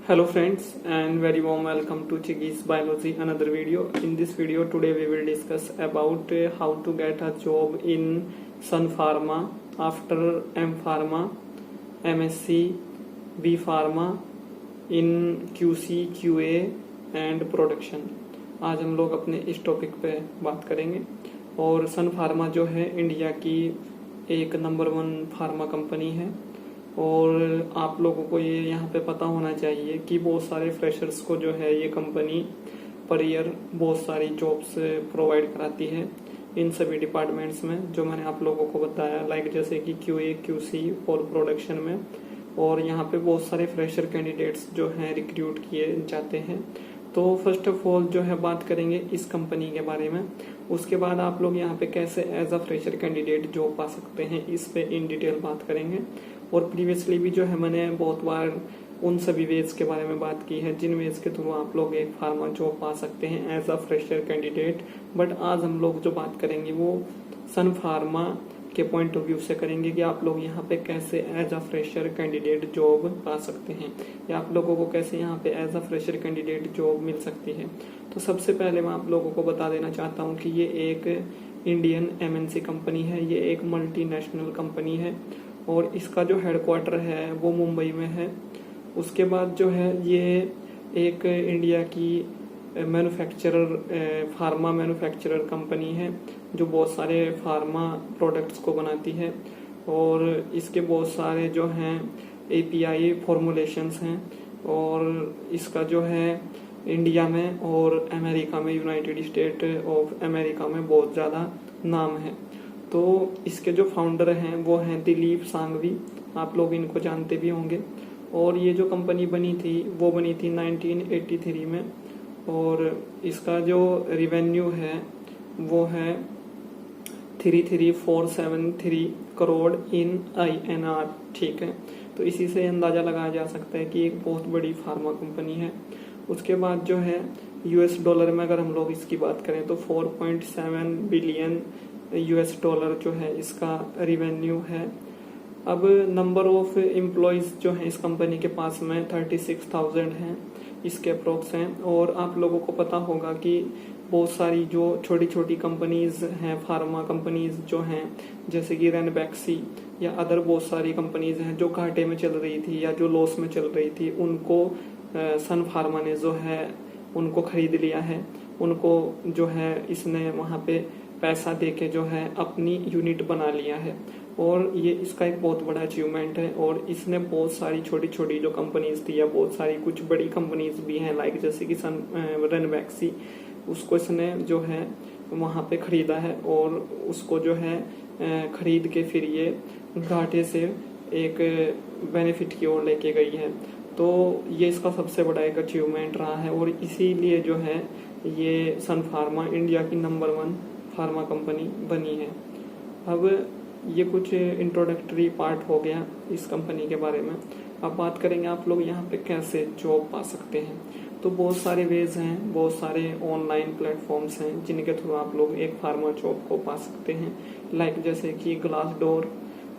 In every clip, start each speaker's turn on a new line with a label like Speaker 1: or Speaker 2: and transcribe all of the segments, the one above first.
Speaker 1: Hello friends and very warm welcome to Chiki Biology another video. In this video today we will discuss about how to get a job in Sun Pharma after M.Pharm, M.Sc, B.Pharm in QC, QA and production. आज हम लोग अपने इस topic पे बात करेंगे। और सन pharma जो है इंडिया की एक नंबर 1 फार्मा कंपनी है और आप लोगों को ये यहाँ पे पता होना चाहिए कि बहुत सारे फ्रेशर्स को जो है ये कंपनी पर ईयर बहुत सारी जॉब्स प्रोवाइड कराती है इन सभी डिपार्टमेंट्स में जो मैंने आप लोगों को बताया, लाइक जैसे कि QA, QC और प्रोडक्शन में। और यहाँ पे बहुत सारे फ्रेशर कैंडिडेट्स जो हैं रिक्रूट किए जाते हैं। तो फर्स्ट ऑफ ऑल जो है बात करेंगे इस कंपनी के बारे में। उसके बाद आप लोग यहाँ पे कैसे as a fresher candidate job पा सकते हैं इस पे इन डिटेल बात करेंगे। और प्रीवियसली भी जो है मैंने बहुत बार उन सभी वेज के बारे में बात की है जिन वेज के थ्रू आप लोग एक फार्मा जॉब पा सकते हैं as a fresher candidate. But आज हम लोग जो बात करेंगे वो सन फार्मा के पॉइंट ऑफ व्यू से करेंगे कि आप लोग यहाँ पे कैसे as a fresher candidate job पा सकते हैं या आप लोगों को कैसे यहाँ पे as a fresher candidate job मिल सकती है। तो सबसे पहले मैं आप लोगों को बता देना चाहता हूँ कि ये एक इंडियन MNC कंपनी है, ये एक मल्टीनेशनल कंपनी है और इसका जो हेडक्वार्टर है वो मुंबई में है। उसके बाद जो है ये एक इंडिया की फार्मा मैन्युफैक्चरर कंपनी है जो बहुत सारे फार्मा प्रोडक्ट्स को बनाती है और इसके बहुत सारे जो हैं API फॉर्मुलेशंस हैं और इसका जो है इंडिया में और अमेरिका में, यूनाइटेड स्टेट ऑफ अमेरिका में बहुत ज़्यादा नाम है। तो इसके जो फाउंडर हैं वो हैं दिलीप सांघवी, आप लोग इनको जानते भी होंगे। और ये जो कंपनी बनी थी वो बनी थी 1983 में और इसका जो रिवेन्यू है वो है 33473 करोड़ इन INR, ठीक है। तो इसी से अंदाज़ा लगाया जा सकता है कि एक बहुत बड़ी फार्मा कंपनी है। उसके बाद जो है US डॉलर में अगर हम लोग इसकी बात करें तो 4.7 बिलियन US डॉलर जो है इसका रिवेन्यू है। अब नंबर ऑफ एम्प्लॉयज़ जो हैं इस कंपनी के पास में 36,000 हैं, इसके अप्रोक्स हैं। और आप लोगों को पता होगा कि बहुत सारी जो छोटी छोटी कंपनीज हैं, फार्मा कंपनीज जो हैं जैसे कि रेनबैक्सी या अदर बहुत सारी कंपनीज हैं जो घाटे में चल रही थी या जो लॉस में चल रही थी, उनको सन फार्मा ने जो है उनको खरीद लिया है। उनको जो है इसने वहाँ पे पैसा देके जो है अपनी यूनिट बना लिया है और ये इसका एक बहुत बड़ा अचीवमेंट है। और इसने बहुत सारी छोटी छोटी जो कंपनीज थी या बहुत सारी कुछ बड़ी कंपनीज भी हैं, लाइक जैसे कि रेनबैक्सी, उसको इसने जो है वहाँ पे खरीदा है और उसको जो है खरीद के फिर ये घाटे से एक बेनिफिट की ओर लेके गई है। तो ये इसका सबसे बड़ा एक अचीवमेंट रहा है और इसीलिए जो है ये सन फार्मा इंडिया की नंबर 1 फार्मा कंपनी बनी है। अब ये कुछ इंट्रोडक्टरी पार्ट हो गया इस कंपनी के बारे में। अब बात करेंगे आप लोग यहाँ पे कैसे जॉब पा सकते हैं। तो बहुत सारे वेज हैं, बहुत सारे ऑनलाइन प्लेटफॉर्म्स हैं जिनके थ्रू आप लोग एक फार्मा जॉब को पा सकते हैं, लाइक जैसे कि ग्लासडोर,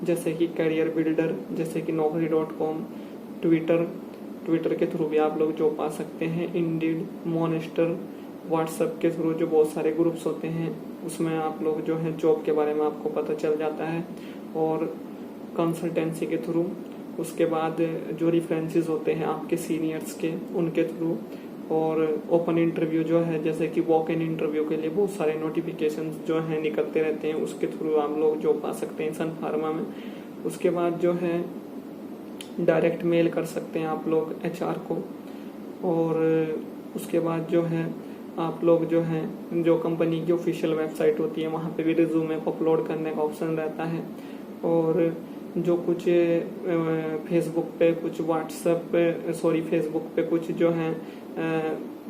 Speaker 1: जैसे कि करियर बिल्डर, जैसे कि naukri.com, ट्विटर के थ्रू भी आप लोग जॉब पा सकते हैं, इंडीड, मॉनेस्टर, व्हाट्सएप के थ्रू जो बहुत सारे ग्रुप्स होते हैं उसमें आप लोग जो है जॉब के बारे में आपको पता चल जाता है। और कंसल्टेंसी के थ्रू, उसके बाद जो रेफरेंसेस होते हैं आपके सीनियर्स के उनके थ्रू, और ओपन इंटरव्यू जो है जैसे कि वॉक इन इंटरव्यू के लिए बहुत सारे नोटिफिकेशंस जो हैं निकलते रहते हैं, उसके थ्रू आप लोग जॉब पा सकते हैं सन फार्मा में। उसके बाद जो है डायरेक्ट मेल कर सकते हैं आप लोग HR को। और उसके बाद जो है आप लोग जो हैं जो कंपनी की ऑफिशियल वेबसाइट होती है वहाँ पे भी रिज्यूमे को अपलोड करने का ऑप्शन रहता है। और जो कुछ फेसबुक पे कुछ फेसबुक पे कुछ जो हैं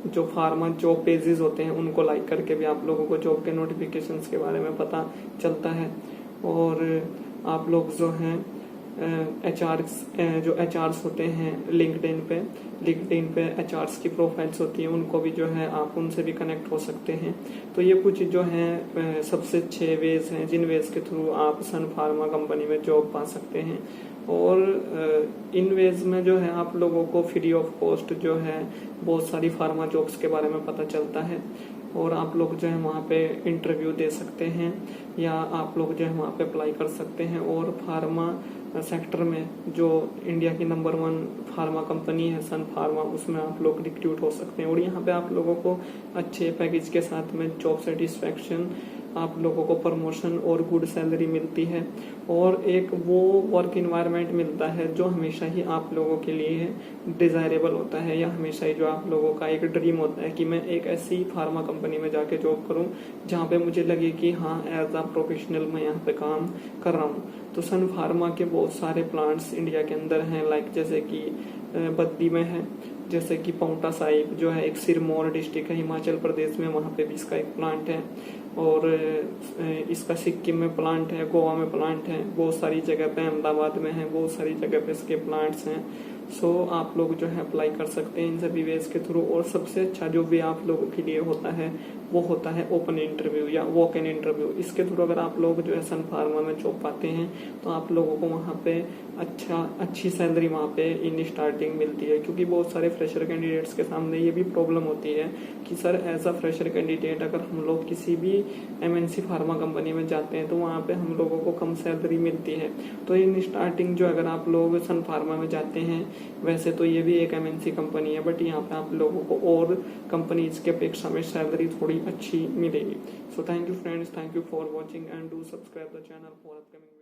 Speaker 1: जो फार्मा जॉब पेजेस होते हैं उनको लाइक करके भी आप लोगों को जॉब के नोटिफिकेशंस के बारे में पता चलता है। और आप लोग जो हैं HRs होते हैं लिंक्डइन पे HRs की प्रोफाइल्स होती हैं, उनको भी जो है आप उनसे भी कनेक्ट हो सकते हैं। तो ये कुछ जो हैं सबसे अच्छे वेज हैं जिन वेज के थ्रू आप सन फार्मा कंपनी में जॉब पा सकते हैं। और इन वेज में जो है आप लोगों को फ्री ऑफ कॉस्ट जो है बहुत सारी फार्मा जॉब्स के बारे में पता चलता है और आप लोग जो है वहाँ पे इंटरव्यू दे सकते हैं या आप लोग जो है वहाँ पे अप्लाई कर सकते हैं। और फार्मा सेक्टर में जो इंडिया की नंबर 1 फार्मा कंपनी है सन फार्मा, उसमें आप लोग रिक्रूट हो सकते हैं और यहाँ पे आप लोगों को अच्छे पैकेज के साथ में जॉब सेटिस्फैक्शन, आप लोगों को प्रमोशन और गुड सैलरी मिलती है और एक वो वर्क इन्वायरमेंट मिलता है जो हमेशा ही आप लोगों के लिए डिजायरेबल होता है या हमेशा ही जो आप लोगों का एक ड्रीम होता है कि मैं एक ऐसी फार्मा कंपनी में जाके जॉब करूं जहां पे मुझे लगे कि हाँ एज अ प्रोफेशनल मैं यहाँ पे काम कर रहा हूँ। तो सन फार्मा के बहुत सारे प्लांट्स इंडिया के अंदर हैं, लाइक जैसे कि बद्दी में है, जैसे कि पाउंटा साहिब जो है एक सिरमौर डिस्ट्रिक्ट है हिमाचल प्रदेश में, वहाँ पे भी इसका एक प्लांट है और इसका सिक्किम में प्लांट है, गोवा में प्लांट है, बहुत सारी जगह पे, अहमदाबाद में है, बहुत सारी जगह पे इसके प्लांट्स हैं। सो आप लोग जो है अप्लाई कर सकते हैं इन सभी वेज के थ्रू। और सबसे अच्छा जो भी आप लोगों के लिए होता है वो होता है ओपन इंटरव्यू या वॉक इन इंटरव्यू। इसके थ्रू अगर आप लोग जो है सन फार्मा में जॉब पाते हैं तो आप लोगों को वहाँ पे अच्छी सैलरी वहाँ पे इन स्टार्टिंग मिलती है, क्योंकि बहुत सारे फ्रेशर कैंडिडेट्स के सामने ये भी प्रॉब्लम होती है कि sir as a fresher candidate अगर हम लोग किसी भी MNC फार्मा कंपनी में जाते हैं तो वहाँ पे हम लोगों को कम सैलरी मिलती है। तो इन स्टार्टिंग जो अगर आप लोग सन फार्मा में जाते हैं, वैसे तो ये भी एक MNC कंपनी है बट यहाँ पे आप लोगों को और कंपनीज के अपेक्षा में सैलरी थोड़ी अच्छी मिलेगी। So thank you friends, thank you for watching and do subscribe the channel for upcoming